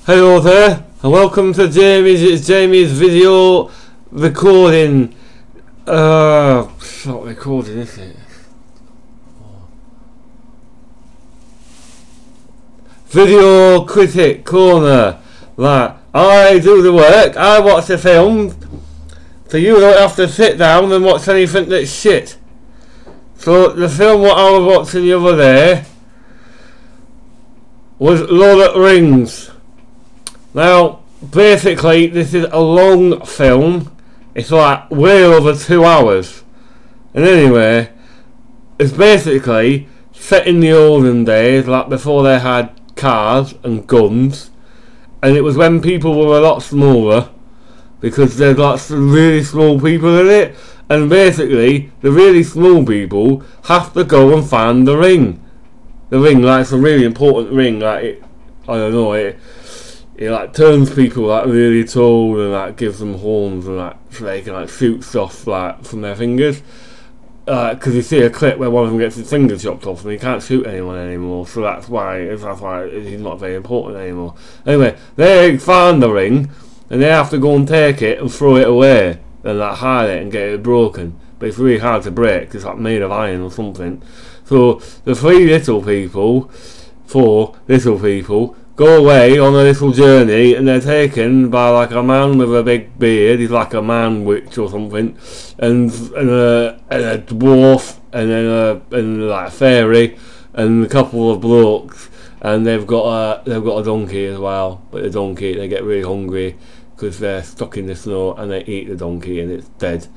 Hello there, and welcome to Jamie's video recording. It's not recording, is it? Video critic corner. Right, I do the work. I watch the film, so you don't have to sit down and watch anything that's shit. So the film what I was watching the other day was Lord of the Rings. Now, basically, this is a long film. It's like way over 2 hours. And anyway, it's basically set in the olden days, like before they had cars and guns. And it was when people were a lot smaller, because there's lots of really small people in it. And basically, the really small people have to go and find the ring. The ring, like, it's a really important ring. Like, it, I don't know, it like turns people like really tall and like gives them horns and like so they can like shoot stuff like from their fingers. Because you see a clip where one of them gets his fingers chopped off and he can't shoot anyone anymore. So that's why he's not very important anymore. Anyway, they find the ring and they have to go and take it and throw it away and like hide it and get it broken. But it's really hard to break because it's like made of iron or something. So the four little people go away on a little journey, and they're taken by like a man with a big beard. He's like a man witch or something, and a dwarf, and then like a fairy, and a couple of blokes, and they've got a donkey as well. But the donkey, they get really hungry because they're stuck in the snow, and they eat the donkey, and it's dead.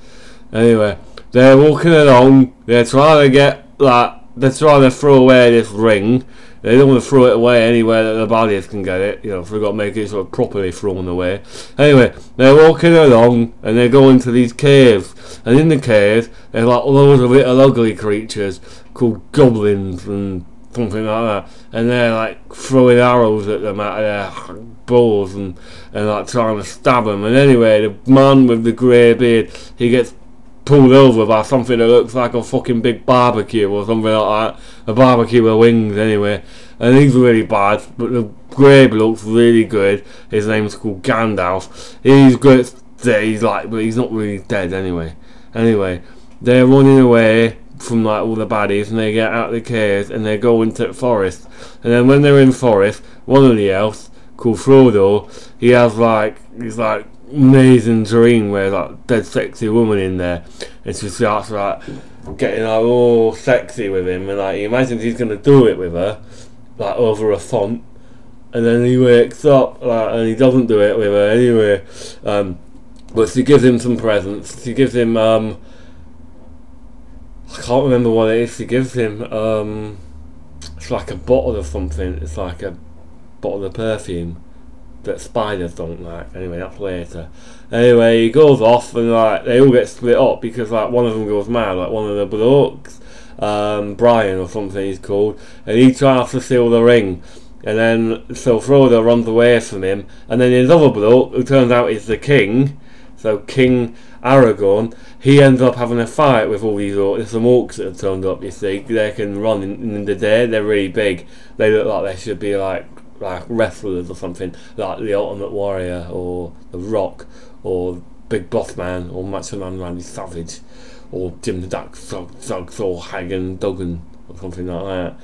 Anyway, they're walking along. They're trying to throw away this ring. They don't want to throw it away anywhere that the baddies can get it, so they've got to make it sort of properly thrown away. Anyway, they're walking along and they go into these caves, and in the caves there's like loads of little ugly creatures called goblins and something like that, and they're like throwing arrows at them out of their bows and like trying to stab them. And anyway, the man with the grey beard, he gets pulled over by something that looks like a fucking big barbecue or something like that. A barbecue with wings anyway. And he's really bad, but the grey bloke's really good. His name's called Gandalf. He's good, but he's not really dead anyway. Anyway, they're running away from like all the baddies, and they get out of the caves and they go into the forest. And then when they're in the forest, one of the elves called Frodo, he has he's amazing dream where like dead sexy woman in there, and she starts like getting like all sexy with him, and like he imagines he's gonna do it with her like over a font, and then he wakes up and he doesn't do it with her anyway. But she gives him some presents. She gives him I can't remember what it is. She gives him it's like a bottle of something. It's like a bottle of perfume that spiders don't like. Anyway, that's later. Anyway, he goes off and like they all get split up because like one of them goes mad, like one of the blokes, Brian or something he's called, and he tries to steal the ring, and then so Frodo runs away from him, and then his other bloke, who turns out is the king, so King Aragorn, he ends up having a fight with all these orcs. There's some orcs that have turned up, you see. They can run in the day, they're really big, they look like they should be like wrestlers or something, like the Ultimate Warrior or the Rock or Big Boss Man or Macho Man Randy Savage or Jim the Duck, Zug or Hagen Duggan or something like that,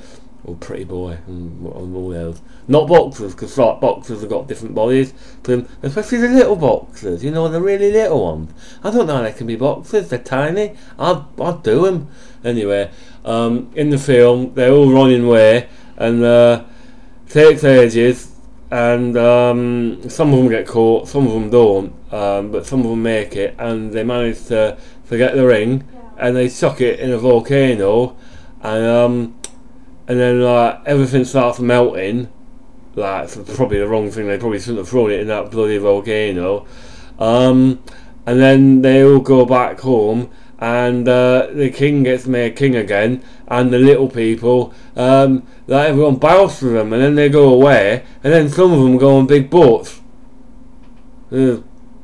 or Pretty Boy and all those. Not boxers, because boxers have got different bodies to them, especially the little boxers, the really little ones. I don't know how they can be boxers, they're tiny. I'd do them. Anyway, in the film they're all running away, and takes ages, and some of them get caught, some of them don't, but some of them make it, and they manage to get the ring, and they chuck it in a volcano, and then everything starts melting. It's probably the wrong thing. They probably shouldn't have thrown it in that bloody volcano. And then they all go back home, and the king gets made king again, and the little people, everyone bows to them, and then they go away, and then some of them go on big boats. I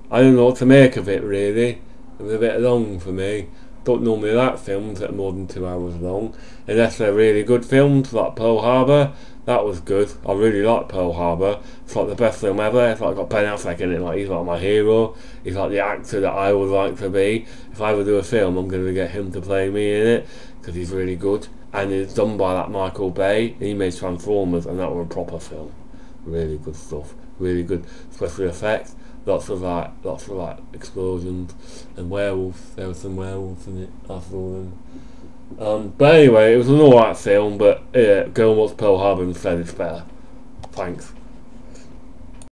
don't know what to make of it really. It was a bit long for me, don't normally like films that are more than 2 hours long, unless they're really good films like Pearl Harbor. That was good. I really like Pearl Harbor. It's like the best film ever. It's like got Ben Affleck in it. Like he's like my hero. He's like the actor that I would like to be. If I ever do a film, I'm going to get him to play me in it because he's really good. And it's done by that Michael Bay. He made Transformers, and that was a proper film. Really good stuff. Really good special effects. Lots of explosions and werewolves. There were some werewolves in it. I saw them. But anyway, it was an alright film, but go and watch Pearl Harbor instead, it's better. Thanks.